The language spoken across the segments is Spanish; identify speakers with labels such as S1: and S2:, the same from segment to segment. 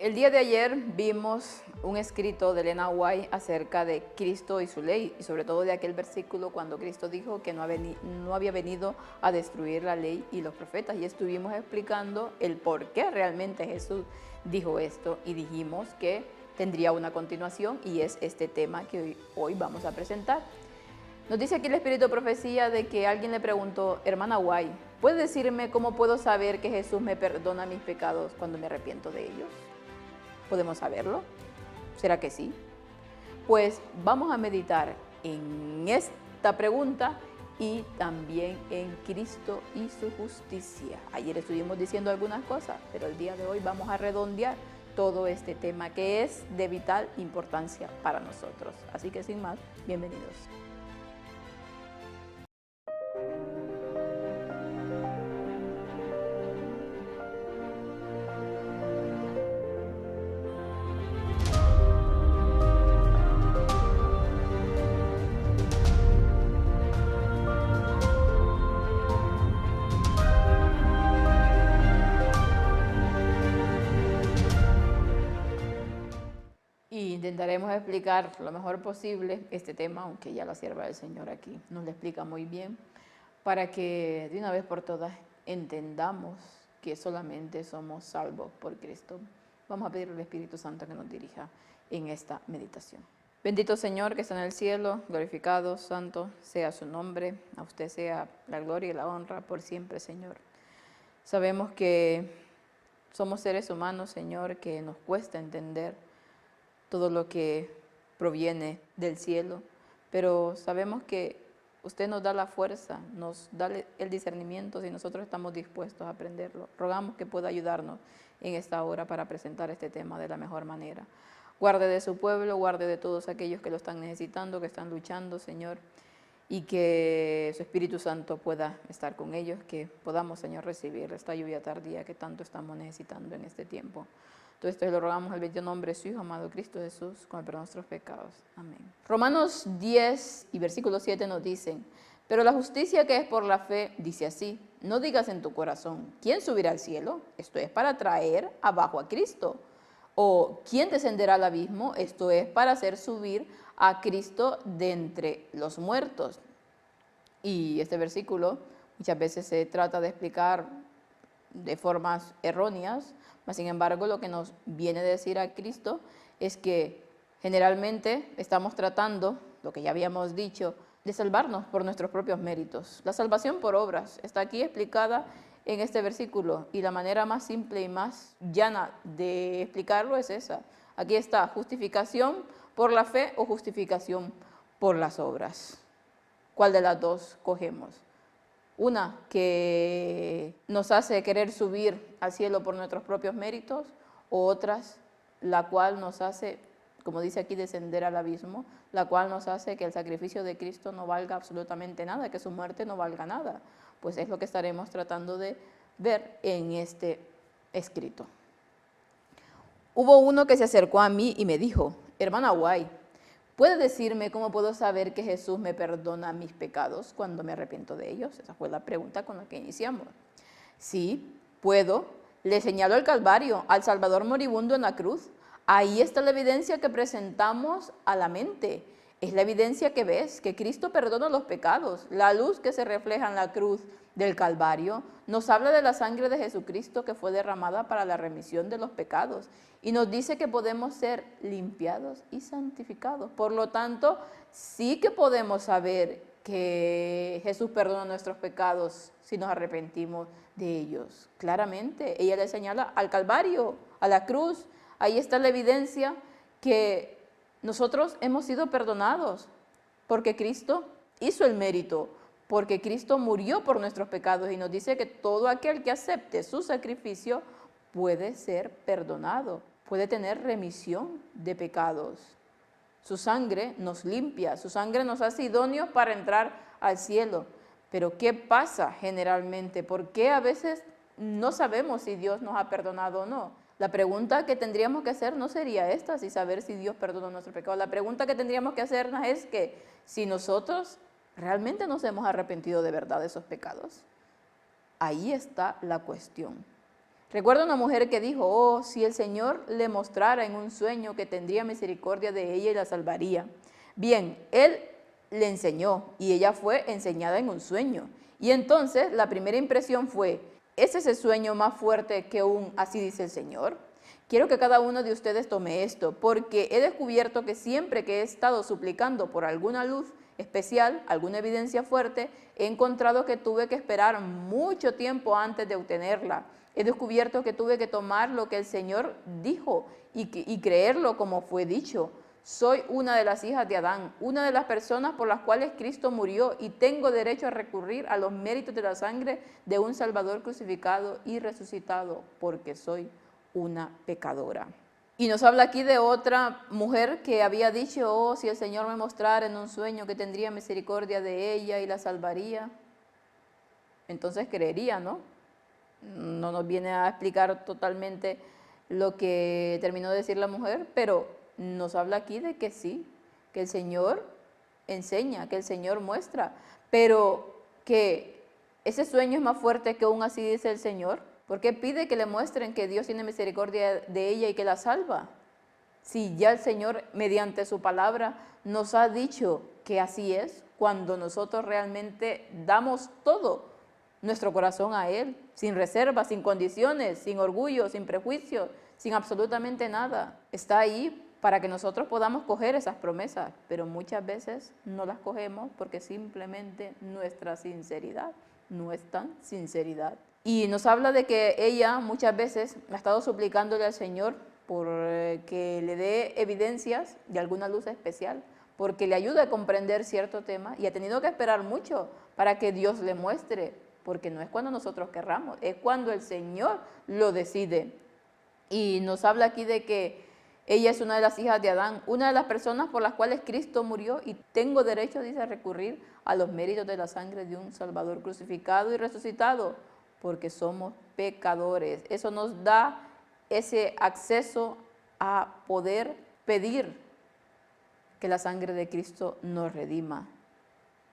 S1: El día de ayer vimos un escrito de Elena White acerca de Cristo y su ley, y sobre todo de aquel versículo cuando Cristo dijo que no había venido a destruir la ley y los profetas, y estuvimos explicando el por qué realmente Jesús dijo esto, y dijimos que tendría una continuación, y es este tema que hoy vamos a presentar. Nos dice aquí el Espíritu de Profecía de que alguien le preguntó: hermana White, ¿puede decirme cómo puedo saber que Jesús me perdona mis pecados cuando me arrepiento de ellos? ¿Podemos saberlo? ¿Será que sí? Pues vamos a meditar en esta pregunta y también en Cristo y su justicia. Ayer estuvimos diciendo algunas cosas, pero el día de hoy vamos a redondear todo este tema que es de vital importancia para nosotros. Así que sin más, bienvenidos. Y intentaremos explicar lo mejor posible este tema, aunque ya la sierva del Señor aquí nos lo explica muy bien, para que de una vez por todas entendamos que solamente somos salvos por Cristo. Vamos a pedirle al Espíritu Santo que nos dirija en esta meditación. Bendito Señor que está en el cielo, glorificado, santo sea su nombre. A usted sea la gloria y la honra por siempre, Señor. Sabemos que somos seres humanos, Señor, que nos cuesta entender todo lo que proviene del cielo, pero sabemos que usted nos da la fuerza, nos da el discernimiento si nosotros estamos dispuestos a aprenderlo. Rogamos que pueda ayudarnos en esta hora para presentar este tema de la mejor manera. Guarde de su pueblo, guarde de todos aquellos que lo están necesitando, que están luchando, Señor, y que su Espíritu Santo pueda estar con ellos, que podamos, Señor, recibir esta lluvia tardía que tanto estamos necesitando en este tiempo. Todo esto lo rogamos en el bendito nombre de su Hijo, amado Cristo Jesús, con el perdón de nuestros pecados. Amén. Romanos 10 y versículo 7 nos dicen: pero la justicia que es por la fe dice así: no digas en tu corazón, ¿quién subirá al cielo? Esto es para traer abajo a Cristo. O ¿quién descenderá al abismo? Esto es para hacer subir a Cristo de entre los muertos. Y este versículo muchas veces se trata de explicar de formas erróneas, mas sin embargo lo que nos viene a decir a Cristo es que generalmente estamos tratando, lo que ya habíamos dicho, de salvarnos por nuestros propios méritos. La salvación por obras está aquí explicada en este versículo, y la manera más simple y más llana de explicarlo es esa. Aquí está: justificación por la fe o justificación por las obras. ¿Cuál de las dos cogemos? Una que nos hace querer subir al cielo por nuestros propios méritos, o otras la cual nos hace, como dice aquí, descender al abismo, la cual nos hace que el sacrificio de Cristo no valga absolutamente nada, que su muerte no valga nada. Pues es lo que estaremos tratando de ver en este escrito. Hubo uno que se acercó a mí y me dijo: hermana White, ¿puede decirme cómo puedo saber que Jesús me perdona mis pecados cuando me arrepiento de ellos? Esa fue la pregunta con la que iniciamos. Sí, puedo. Le señaló el Calvario, al Salvador moribundo en la cruz. Ahí está la evidencia que presentamos a la mente. Es la evidencia que ves, que Cristo perdona los pecados. La luz que se refleja en la cruz del Calvario nos habla de la sangre de Jesucristo que fue derramada para la remisión de los pecados, y nos dice que podemos ser limpiados y santificados. Por lo tanto, sí que podemos saber que Jesús perdona nuestros pecados si nos arrepentimos de ellos. Claramente, ella le señala al Calvario, a la cruz. Ahí está la evidencia que nosotros hemos sido perdonados porque Cristo hizo el mérito, porque Cristo murió por nuestros pecados, y nos dice que todo aquel que acepte su sacrificio puede ser perdonado, puede tener remisión de pecados. Su sangre nos limpia, su sangre nos hace idóneos para entrar al cielo. Pero ¿qué pasa generalmente? ¿Por qué a veces no sabemos si Dios nos ha perdonado o no? La pregunta que tendríamos que hacer no sería esta, si saber si Dios perdona nuestros pecados. La pregunta que tendríamos que hacernos es que si nosotros realmente nos hemos arrepentido de verdad de esos pecados. Ahí está la cuestión. Recuerdo una mujer que dijo, oh, si el Señor le mostrara en un sueño que tendría misericordia de ella y la salvaría. Bien, Él le enseñó y ella fue enseñada en un sueño. Y entonces la primera impresión fue, ¿es ese sueño más fuerte que un así dice el Señor? Quiero que cada uno de ustedes tome esto, porque he descubierto que siempre que he estado suplicando por alguna luz especial, alguna evidencia fuerte, he encontrado que tuve que esperar mucho tiempo antes de obtenerla. He descubierto que tuve que tomar lo que el Señor dijo y creerlo como fue dicho. Soy una de las hijas de Adán, una de las personas por las cuales Cristo murió y tengo derecho a recurrir a los méritos de la sangre de un Salvador crucificado y resucitado, porque soy una pecadora. Y nos habla aquí de otra mujer que había dicho, oh, si el Señor me mostrara en un sueño que tendría misericordia de ella y la salvaría, entonces creería, ¿no? No nos viene a explicar totalmente lo que terminó de decir la mujer, pero nos habla aquí de que sí, que el Señor enseña, que el Señor muestra, pero que ese sueño es más fuerte que un así dice el Señor. ¿Por qué pide que le muestren que Dios tiene misericordia de ella y que la salva? Si ya el Señor, mediante su palabra, nos ha dicho que así es, cuando nosotros realmente damos todo nuestro corazón a Él, sin reservas, sin condiciones, sin orgullo, sin prejuicios, sin absolutamente nada. Está ahí para que nosotros podamos coger esas promesas, pero muchas veces no las cogemos porque simplemente nuestra sinceridad no es tan sinceridad. Y nos habla de que ella muchas veces ha estado suplicándole al Señor por que le dé evidencias de alguna luz especial, porque le ayude a comprender cierto tema y ha tenido que esperar mucho para que Dios le muestre, porque no es cuando nosotros querramos, es cuando el Señor lo decide. Y nos habla aquí de que ella es una de las hijas de Adán, una de las personas por las cuales Cristo murió y tengo derecho, dice, a recurrir a los méritos de la sangre de un Salvador crucificado y resucitado, porque somos pecadores. Eso nos da ese acceso a poder pedir que la sangre de Cristo nos redima.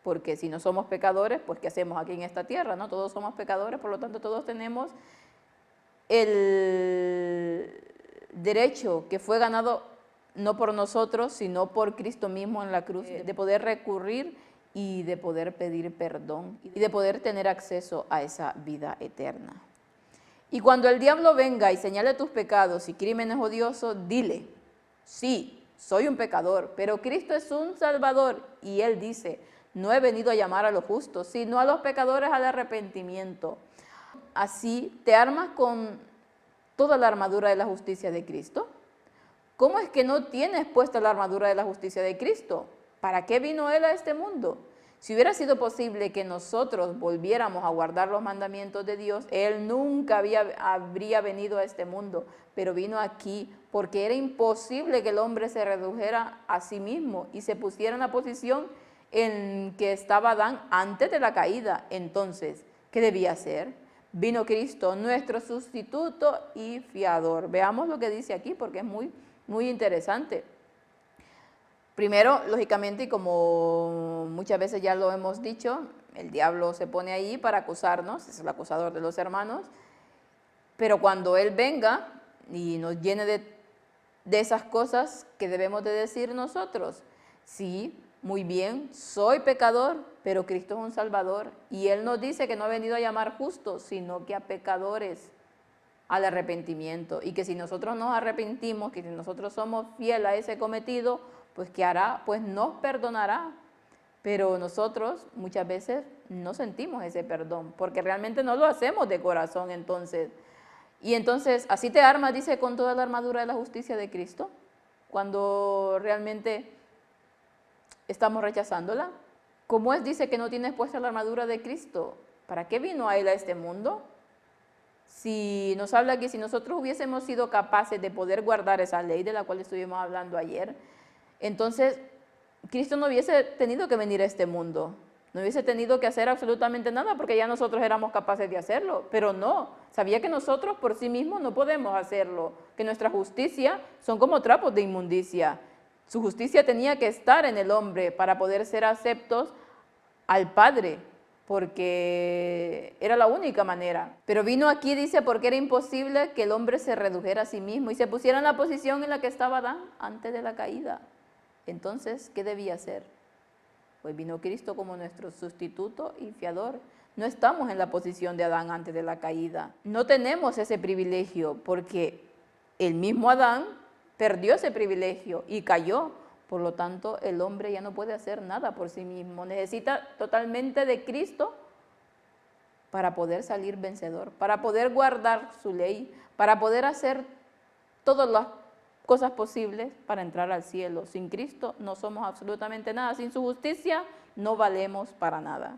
S1: Porque si no somos pecadores, pues ¿qué hacemos aquí en esta tierra? ¿No? Todos somos pecadores, por lo tanto todos tenemos el derecho que fue ganado no por nosotros, sino por Cristo mismo en la cruz, de poder recurrir y de poder pedir perdón y de poder tener acceso a esa vida eterna. Y cuando el diablo venga y señale tus pecados y crímenes odiosos, dile, sí, soy un pecador, pero Cristo es un Salvador. Y Él dice, no he venido a llamar a los justos, sino a los pecadores al arrepentimiento. Así te armas con toda la armadura de la justicia de Cristo. ¿Cómo es que no tienes puesta la armadura de la justicia de Cristo? ¿Para qué vino Él a este mundo? Si hubiera sido posible que nosotros volviéramos a guardar los mandamientos de Dios, Él nunca habría venido a este mundo, pero vino aquí porque era imposible que el hombre se redujera a sí mismo y se pusiera en la posición en que estaba Adán antes de la caída. Entonces, ¿qué debía hacer? Vino Cristo, nuestro sustituto y fiador. Veamos lo que dice aquí porque es muy interesante. Primero, lógicamente, y como muchas veces ya lo hemos dicho, el diablo se pone ahí para acusarnos, es el acusador de los hermanos, pero cuando Él venga y nos llene de esas cosas que debemos de decir nosotros, sí, muy bien, soy pecador, pero Cristo es un Salvador, y Él nos dice que no ha venido a llamar justos, sino que a pecadores al arrepentimiento, y que si nosotros nos arrepentimos, que si nosotros somos fieles a ese cometido, pues ¿qué hará? Pues nos perdonará. Pero nosotros muchas veces no sentimos ese perdón, porque realmente no lo hacemos de corazón entonces. Y entonces, así te armas, dice, con toda la armadura de la justicia de Cristo, cuando realmente estamos rechazándola. ¿Cómo es? Dice que no tienes puesta la armadura de Cristo. ¿Para qué vino a Él a este mundo? Si nos habla que si nosotros hubiésemos sido capaces de poder guardar esa ley de la cual estuvimos hablando ayer, entonces Cristo no hubiese tenido que venir a este mundo, no hubiese tenido que hacer absolutamente nada porque ya nosotros éramos capaces de hacerlo, pero no, sabía que nosotros por sí mismos no podemos hacerlo, que nuestra justicia son como trapos de inmundicia. Su justicia tenía que estar en el hombre para poder ser aceptos al Padre, porque era la única manera. Pero vino aquí, dice, porque era imposible que el hombre se redujera a sí mismo y se pusiera en la posición en la que estaba Adán antes de la caída. Entonces, ¿qué debía hacer? Pues vino Cristo como nuestro sustituto y fiador. No estamos en la posición de Adán antes de la caída. No tenemos ese privilegio porque el mismo Adán perdió ese privilegio y cayó. Por lo tanto, el hombre ya no puede hacer nada por sí mismo. Necesita totalmente de Cristo para poder salir vencedor, para poder guardar su ley, para poder hacer todas las cosas posibles para entrar al cielo. Sin Cristo no somos absolutamente nada. Sin su justicia no valemos para nada.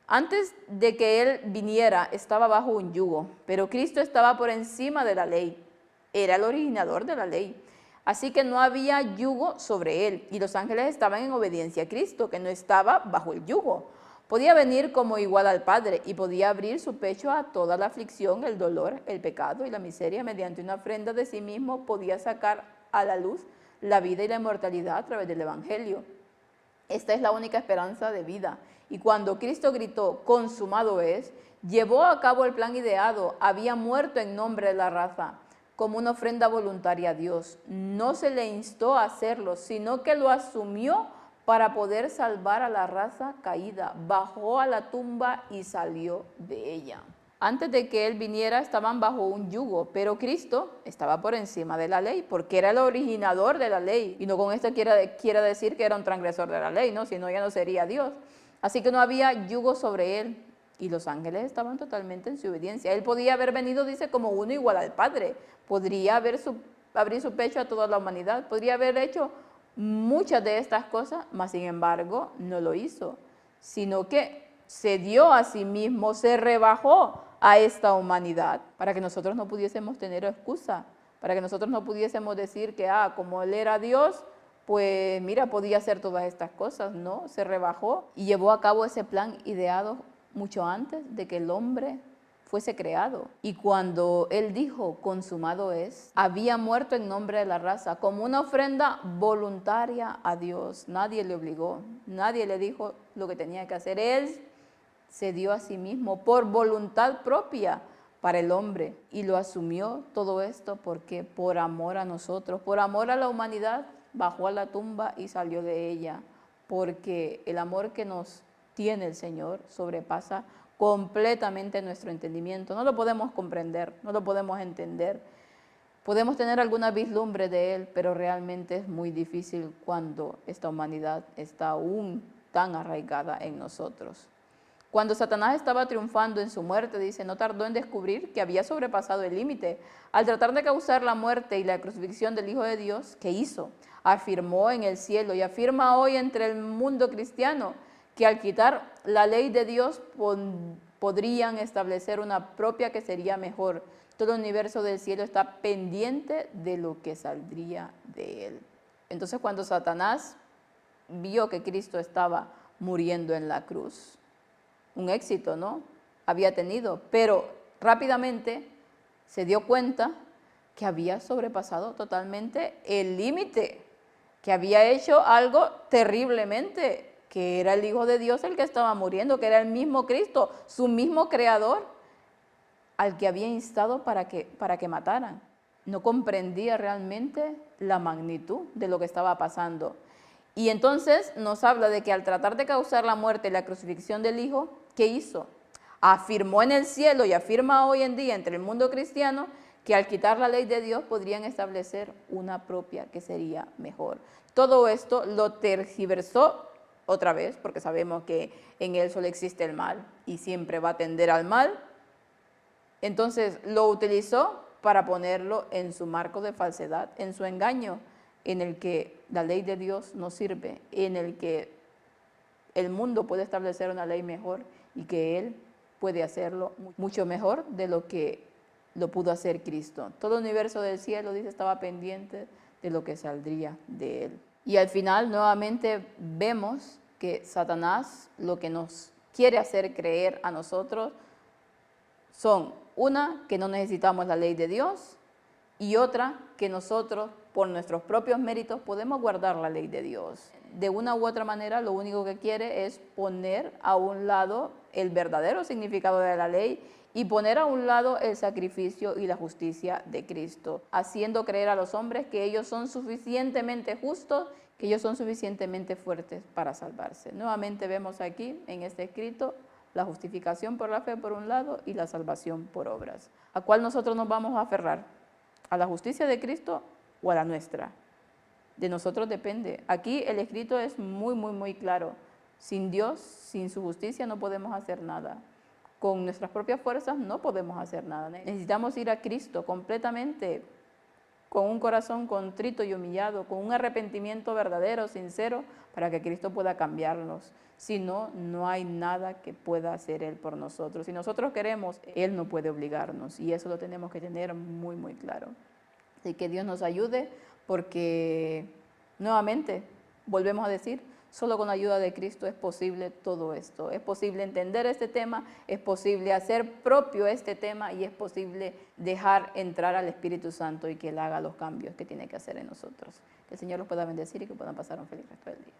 S1: Antes de que Él viniera, estaba bajo un yugo, pero Cristo estaba por encima de la ley. Era el originador de la ley. Así que no había yugo sobre Él, y los ángeles estaban en obediencia a Cristo, que no estaba bajo el yugo. Podía venir como igual al Padre, y podía abrir su pecho a toda la aflicción, el dolor, el pecado y la miseria. Mediante una ofrenda de sí mismo podía sacar a la luz la vida y la inmortalidad a través del Evangelio. Esta es la única esperanza de vida. Y cuando Cristo gritó, consumado es, llevó a cabo el plan ideado, había muerto en nombre de la raza, como una ofrenda voluntaria a Dios. No se le instó a hacerlo, sino que lo asumió para poder salvar a la raza caída. Bajó a la tumba y salió de ella. Antes de que Él viniera estaban bajo un yugo, pero Cristo estaba por encima de la ley, porque era el originador de la ley. Y no con esto quiera decir que era un transgresor de la ley, ¿no? Si no, ya no sería Dios. Así que no había yugo sobre Él. Y los ángeles estaban totalmente en su obediencia. Él podía haber venido, dice, como uno igual al Padre. Podría abrir su pecho a toda la humanidad. Podría haber hecho muchas de estas cosas, mas sin embargo no lo hizo. Sino que se dio a sí mismo, se rebajó a esta humanidad para que nosotros no pudiésemos tener excusa, para que nosotros no pudiésemos decir que, como Él era Dios, pues mira, podía hacer todas estas cosas. No, se rebajó y llevó a cabo ese plan ideado mucho antes de que el hombre fuese creado. Y cuando Él dijo, consumado es, había muerto en nombre de la raza, como una ofrenda voluntaria a Dios. Nadie le obligó, nadie le dijo lo que tenía que hacer. Él se dio a sí mismo por voluntad propia para el hombre y lo asumió todo esto porque por amor a nosotros, por amor a la humanidad, bajó a la tumba y salió de ella, porque el amor que nos tiene el Señor sobrepasa completamente nuestro entendimiento. No lo podemos comprender, no lo podemos entender. Podemos tener alguna vislumbre de Él, pero realmente es muy difícil cuando esta humanidad está aún tan arraigada en nosotros. Cuando Satanás estaba triunfando en su muerte, dice, no tardó en descubrir que había sobrepasado el límite. Al tratar de causar la muerte y la crucifixión del Hijo de Dios, ¿qué hizo? Afirmó en el cielo y afirma hoy entre el mundo cristiano que al quitar la ley de Dios podrían establecer una propia que sería mejor. Todo el universo del cielo está pendiente de lo que saldría de Él. Entonces cuando Satanás vio que Cristo estaba muriendo en la cruz, un éxito, ¿no? Había tenido, pero rápidamente se dio cuenta que había sobrepasado totalmente el límite, que había hecho algo terriblemente, que era el Hijo de Dios el que estaba muriendo, que era el mismo Cristo, su mismo Creador, al que había instado para que mataran. No comprendía realmente la magnitud de lo que estaba pasando. Y entonces nos habla de que al tratar de causar la muerte y la crucifixión del Hijo, ¿qué hizo? Afirmó en el cielo y afirma hoy en día entre el mundo cristiano que al quitar la ley de Dios podrían establecer una propia que sería mejor. Todo esto lo tergiversó otra vez, porque sabemos que en Él solo existe el mal y siempre va a tender al mal. Entonces lo utilizó para ponerlo en su marco de falsedad, en su engaño, en el que la ley de Dios no sirve, en el que el mundo puede establecer una ley mejor y que Él puede hacerlo mucho mejor de lo que lo pudo hacer Cristo. Todo el universo del cielo, dice, estaba pendiente de lo que saldría de Él. Y al final nuevamente vemos que Satanás lo que nos quiere hacer creer a nosotros son, una, que no necesitamos la ley de Dios, y otra que nosotros, por nuestros propios méritos, podemos guardar la ley de Dios. De una u otra manera, lo único que quiere es poner a un lado el verdadero significado de la ley y poner a un lado el sacrificio y la justicia de Cristo, haciendo creer a los hombres que ellos son suficientemente justos, que ellos son suficientemente fuertes para salvarse. Nuevamente vemos aquí en este escrito la justificación por la fe por un lado y la salvación por obras. ¿A cuál nosotros nos vamos a aferrar? ¿A la justicia de Cristo o a la nuestra? De nosotros depende. Aquí el escrito es muy claro. Sin Dios, sin su justicia no podemos hacer nada. Con nuestras propias fuerzas no podemos hacer nada. Necesitamos ir a Cristo completamente, con un corazón contrito y humillado, con un arrepentimiento verdadero, sincero, para que Cristo pueda cambiarnos. Si no, no hay nada que pueda hacer Él por nosotros. Si nosotros queremos, Él no puede obligarnos, y eso lo tenemos que tener muy claro. Así que Dios nos ayude, porque nuevamente, volvemos a decir, solo con la ayuda de Cristo es posible todo esto. Es posible entender este tema, es posible hacer propio este tema y es posible dejar entrar al Espíritu Santo y que Él haga los cambios que tiene que hacer en nosotros. Que el Señor los pueda bendecir y que puedan pasar un feliz resto del día.